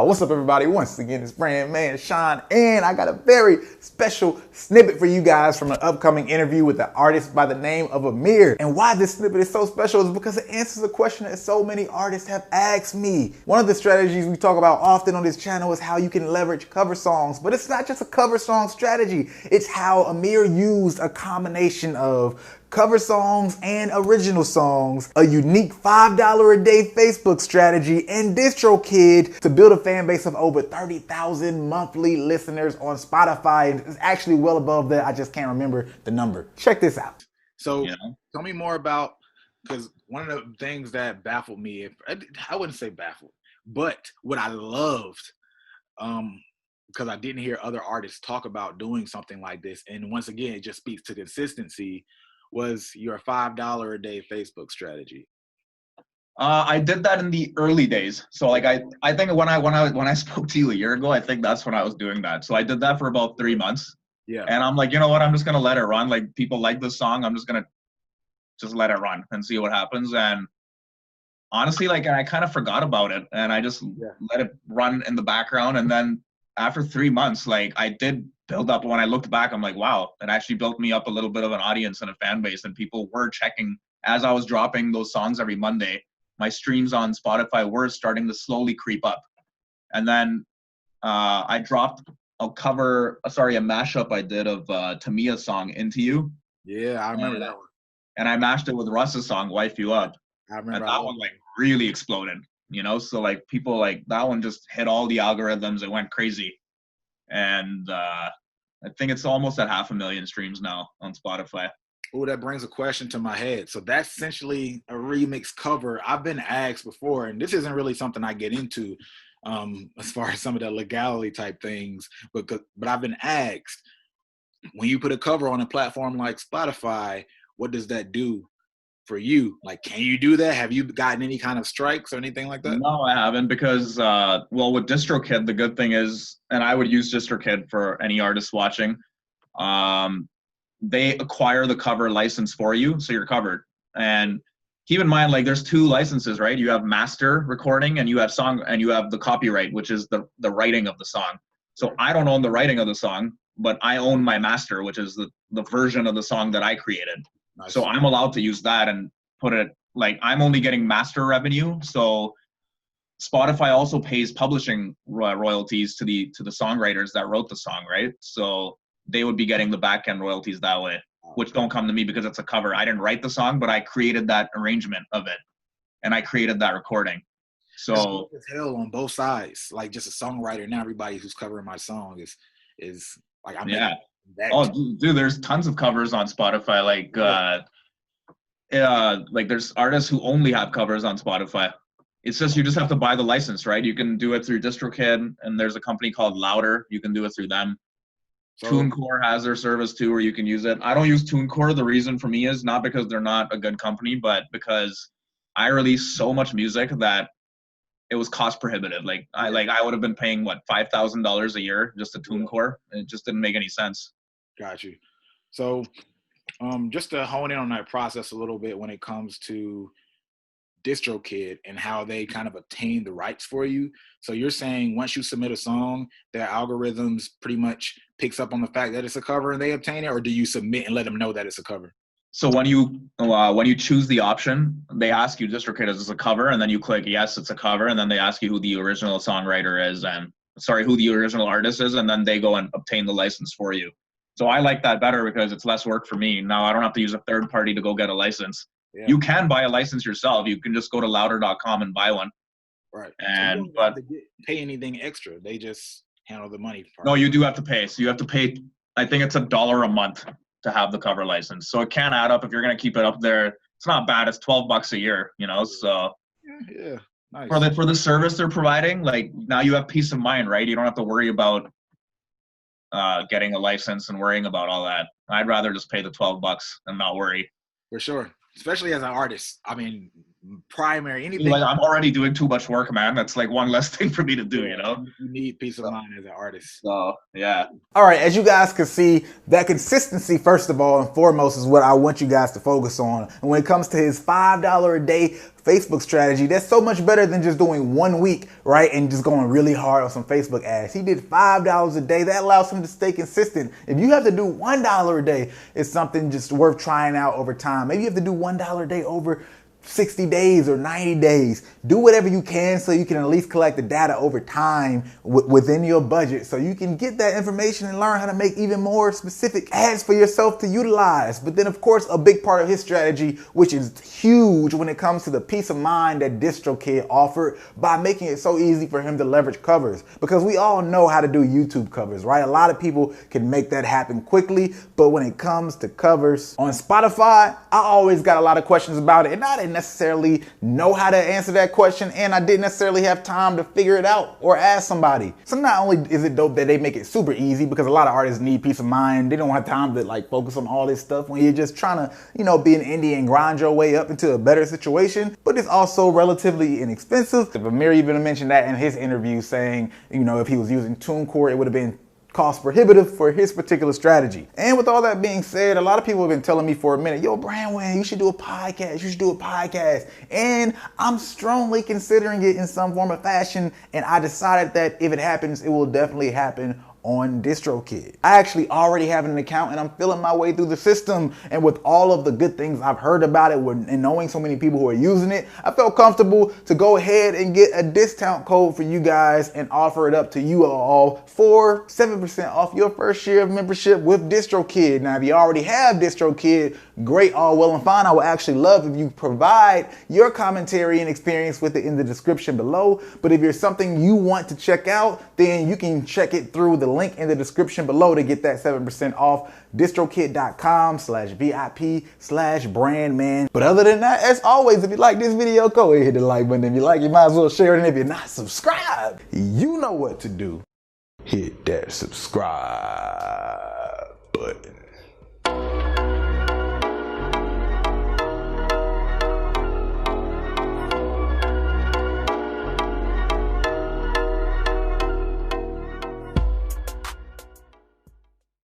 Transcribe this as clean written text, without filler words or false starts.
What's up, everybody? Once again, it's Brandman Sean, and I got a very special snippet for you guys from an upcoming interview with an artist by the name of Amir. And why this snippet is so special is because it answers a question that so many artists have asked me. One of the strategies we talk about often on this channel is how you can leverage cover songs, but it's not just a cover song strategy. It's how Amir used a combination of cover songs and original songs, a unique $5 a day Facebook strategy, and Distrokid to build a fan base of over 30,000 monthly listeners on Spotify. And it's actually well above that. I just can't remember the number. Check this out. So tell me more about, because one of the things that baffled me, I wouldn't say baffled, but what I loved, because I didn't hear other artists talk about doing something like this. And once again, it just speaks to consistency, was your $5 a day Facebook strategy. I did that in the early days. So like I think when I spoke to you a year ago, I think that's when I was doing that. So I did that for about 3 months. Yeah. And I'm like, you know what? I'm just gonna let it run. Like, people like this song. I'm just gonna let it run and see what happens. And honestly, like, I kind of forgot about it, and I just let it run in the background. And then after 3 months, like, I did build up. When I looked back, I'm like, wow, it actually built me up a little bit of an audience and a fan base, and people were checking as I was dropping those songs every Monday. My streams on Spotify were starting to slowly creep up. And then I dropped a mashup I did of Tamia's song Into You. Yeah, I remember that one. And I mashed it with Russ's song Wife You Up. I remember that one like really exploded, you know? So like people, like, that one just hit all the algorithms. It went crazy. And I think it's almost at 500,000 streams now on Spotify. Oh, that brings a question to my head. So that's essentially a remix cover. I've been asked before, and this isn't really something I get into as far as some of the legality type things, but I've been asked, when you put a cover on a platform like Spotify, what does that do for you? Like, can you do that? Have you gotten any kind of strikes or anything like that? No, I haven't, because with Distrokid, the good thing is, and I would use Distrokid for any artist watching, they acquire the cover license for you, so you're covered. And keep in mind, like, there's two licenses, right? You have master recording, and you have song, and you have the copyright, which is the writing of the song. So I don't own the writing of the song, but I own my master, which is the version of the song that I created. Nice. So I'm allowed to use that and put it, like, I'm only getting master revenue. So Spotify also pays publishing royalties to the songwriters that wrote the song, right? So they would be getting the back end royalties that way, which don't come to me because it's a cover. I didn't write the song, but I created that arrangement of it, and I created that recording. So it's hell on both sides. Like, just a songwriter, now everybody who's covering my song is like, I'm dude, there's tons of covers on Spotify. Like there's artists who only have covers on Spotify. It's just, you just have to buy the license, right? You can do it through Distrokid, and there's a company called Louder. You can do it through them. So, TuneCore has their service too, where you can use it. I don't use TuneCore. The reason for me is not because they're not a good company, but because I release so much music that it was cost prohibitive. I would have been paying $5,000 a year just to TuneCore. It just didn't make any sense. Got you. So, just to hone in on that process a little bit when it comes to Distrokid and how they kind of obtain the rights for you. So you're saying once you submit a song, their algorithms pretty much picks up on the fact that it's a cover and they obtain it, or do you submit and let them know that it's a cover? So when you choose the option, they ask you, Distrokid, is this a cover? And then you click yes, it's a cover, and then they ask you who the original songwriter is who the original artist is, and then they go and obtain the license for you. So I like that better because it's less work for me. Now I don't have to use a third party to go get a license. Yeah. You can buy a license yourself. You can just go to louder.com and buy one. Right. And so you don't have to pay anything extra. They just handle the money part. No, you do have to pay. So you have to pay, I think it's $1 a month to have the cover license. So it can add up if you're going to keep it up there. It's not bad. It's $12 a year, you know? So yeah. Nice. For the service they're providing, like, now you have peace of mind, right? You don't have to worry about getting a license and worrying about all that. I'd rather just pay the $12 and not worry. For sure. Especially as an artist. I mean, primary, anything. Like, I'm already doing too much work, man. That's like one less thing for me to do, you know? You need peace of mind as an artist. So, yeah. All right, as you guys can see, that consistency, first of all and foremost, is what I want you guys to focus on. And when it comes to his $5 a day Facebook strategy, that's so much better than just doing 1 week, right, and just going really hard on some Facebook ads. He did $5 a day. That allows him to stay consistent. If you have to do $1 a day, it's something just worth trying out over time. Maybe you have to do $1 a day over 60 days or 90 days. Do whatever you can so you can at least collect the data over time within your budget, so you can get that information and learn how to make even more specific ads for yourself to utilize. But then, of course, a big part of his strategy, which is huge when it comes to the peace of mind that Distrokid offered by making it so easy for him to leverage covers. Because we all know how to do YouTube covers, right? A lot of people can make that happen quickly, but when it comes to covers on Spotify, I always got a lot of questions about it, and I didn't necessarily know how to answer that question, and I didn't necessarily have time to figure it out or ask somebody. So not only is it dope that they make it super easy, because a lot of artists need peace of mind. They don't have time to like focus on all this stuff when you're just trying to, you know, be an indie and grind your way up into a better situation. But it's also relatively inexpensive. Amir even mentioned that in his interview, saying, you know, if he was using TuneCore, it would have been cost prohibitive for his particular strategy. And with all that being said, a lot of people have been telling me for a minute, yo, Brandman, you should do a podcast. You should do a podcast. And I'm strongly considering it in some form of fashion. And I decided that if it happens, it will definitely happen on Distrokid. I actually already have an account and I'm feeling my way through the system. And with all of the good things I've heard about it and knowing so many people who are using it, I felt comfortable to go ahead and get a discount code for you guys and offer it up to you all for 7% off your first year of membership with Distrokid. Now, if you already have Distrokid, great, all well and fine. I would actually love if you provide your commentary and experience with it in the description below. But if there's something you want to check out, then you can check it through the link in the description below to get that 7% off. Distrokid.com/VIP/Brandman. But other than that, as always, if you like this video, go ahead and hit the like button. If you like, you might as well share it. And if you're not subscribed, you know what to do. Hit that subscribe.